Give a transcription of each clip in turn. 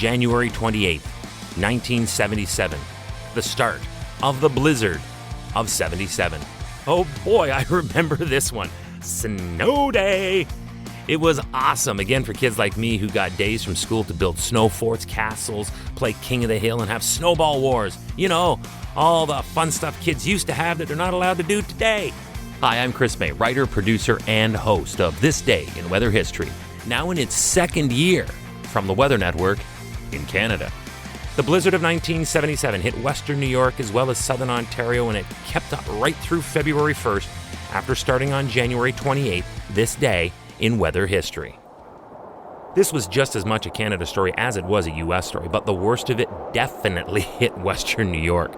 January 28th, 1977. The start of the blizzard of 77. Oh boy, I remember this one. Snow day! It was awesome, again, for kids like me who got days from school to build snow forts, castles, play King of the Hill, and have snowball wars. You know, all the fun stuff kids used to have that they're not allowed to do today. Hi, I'm Chris May, writer, producer, and host of This Day in Weather History, now in its second year from the Weather Network in Canada. The blizzard of 1977 hit western New York as well as southern Ontario, and it kept up right through February 1st after starting on January 28th, this day in weather history. This was just as much a Canada story as it was a U.S. story, but the worst of it definitely hit western New York.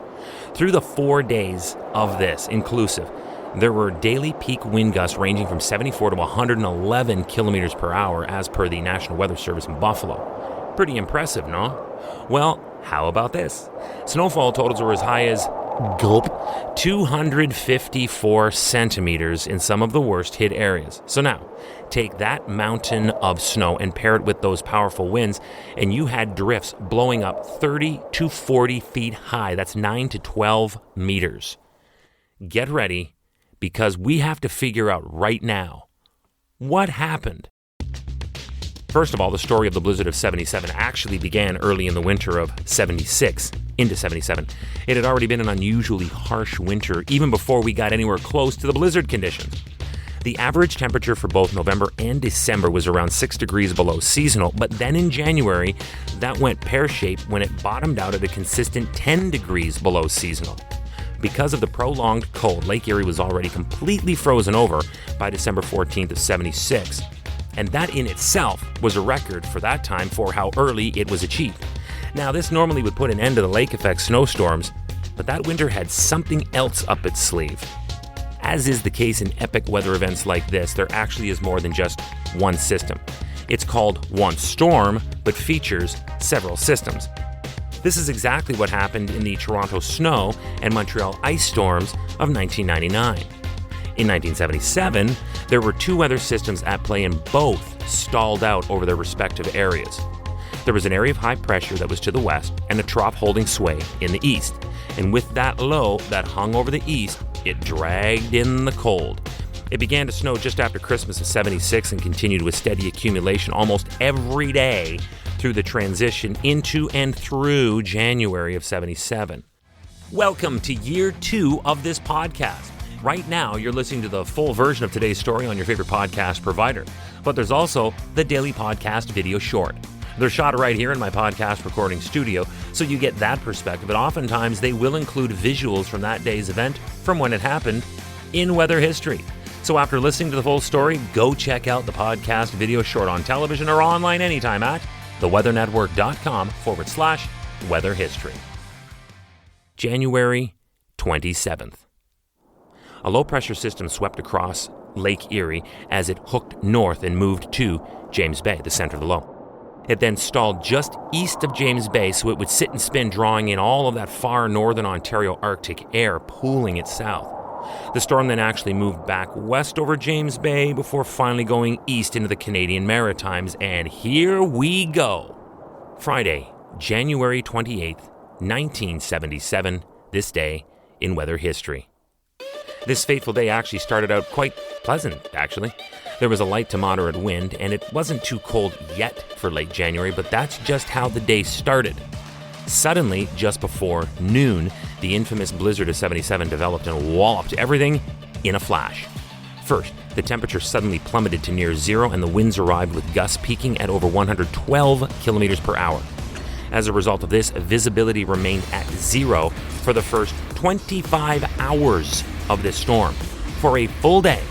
Through the 4 days of this, inclusive, there were daily peak wind gusts ranging from 74 to 111 kilometers per hour as per the National Weather Service in Buffalo. Pretty impressive, no? Well, how about this? Snowfall totals were as high as 254 centimeters in some of the worst hit areas. So now, take that mountain of snow and pair it with those powerful winds, and you had drifts blowing up 30 to 40 feet high. That's 9 to 12 meters. Get ready, because we have to figure out right now what happened. First of all, the story of the blizzard of 77 actually began early in the winter of 76 into 77. It had already been an unusually harsh winter even before we got anywhere close to the blizzard conditions. The average temperature for both November and December was around 6 degrees below seasonal, but then in January, that went pear-shaped when it bottomed out at a consistent 10 degrees below seasonal. Because of the prolonged cold, Lake Erie was already completely frozen over by December 14th of 76. And that in itself was a record for that time for how early it was achieved. Now, this normally would put an end to the lake effect snowstorms, but that winter had something else up its sleeve. As is the case in epic weather events like this, there actually is more than just one system. It's called one storm, but features several systems. This is exactly what happened in the Toronto snow and Montreal ice storms of 1999. In 1977, there were two weather systems at play, and both stalled out over their respective areas. There was an area of high pressure that was to the west and a trough holding sway in the east. And with that low that hung over the east, it dragged in the cold. It began to snow just after Christmas of 76 and continued with steady accumulation almost every day through the transition into and through January of 77. Welcome to year 2 of this podcast. Right now, you're listening to the full version of today's story on your favorite podcast provider. But there's also the daily podcast video short. They're shot right here in my podcast recording studio, so you get that perspective. And oftentimes, they will include visuals from that day's event from when it happened in weather history. So after listening to the full story, go check out the podcast video short on television or online anytime at theweathernetwork.com/weather history. January 27th. A low-pressure system swept across Lake Erie as it hooked north and moved to James Bay, the center of the low. It then stalled just east of James Bay, so it would sit and spin, drawing in all of that far northern Ontario Arctic air, pooling it south. The storm then actually moved back west over James Bay before finally going east into the Canadian Maritimes, and here we go. Friday, January 28th, 1977, this day in weather history. This fateful day actually started out quite pleasant, actually. There was a light to moderate wind, and it wasn't too cold yet for late January, but that's just how the day started. Suddenly, just before noon, the infamous blizzard of 77 developed and walloped everything in a flash. First, the temperature suddenly plummeted to near zero, and the winds arrived with gusts peaking at over 112 kilometers per hour. As a result of this, visibility remained at zero for the first 25 hours of this storm. For a full day,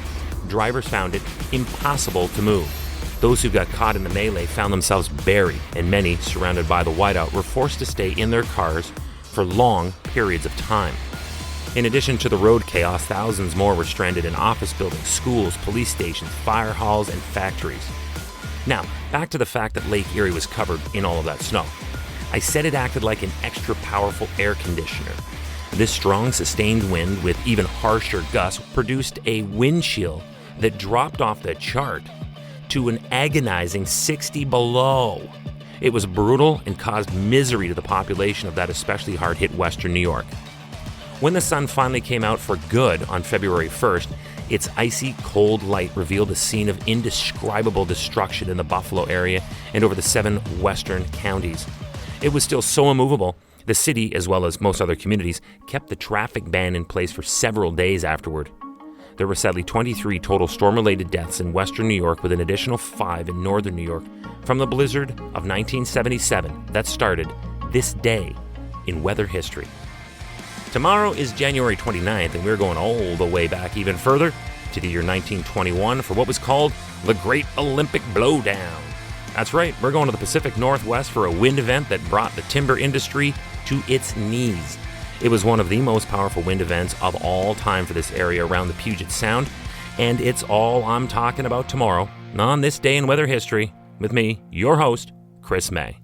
drivers found it impossible to move. Those who got caught in the melee found themselves buried, and many, surrounded by the whiteout, were forced to stay in their cars for long periods of time. In addition to the road chaos, thousands more were stranded in office buildings, schools, police stations, fire halls, and factories. Now, back to the fact that Lake Erie was covered in all of that snow. I said it acted like an extra powerful air conditioner. This strong, sustained wind with even harsher gusts produced a wind chill that dropped off the chart to an agonizing 60 below. It was brutal and caused misery to the population of that especially hard-hit western New York. When the sun finally came out for good on February 1st, its icy, cold light revealed a scene of indescribable destruction in the Buffalo area and over the 7 western counties. It was still so immovable, the city, as well as most other communities, kept the traffic ban in place for several days afterward. There were sadly 23 total storm-related deaths in western New York, with an additional 5 in northern New York from the blizzard of 1977 that started this day in weather history. Tomorrow is January 29th, and we're going all the way back even further to the year 1921 for what was called the Great Olympic Blowdown. That's right, we're going to the Pacific Northwest for a wind event that brought the timber industry to its knees. It was one of the most powerful wind events of all time for this area around the Puget Sound, and it's all I'm talking about tomorrow on this day in weather history with me, your host, Chris May.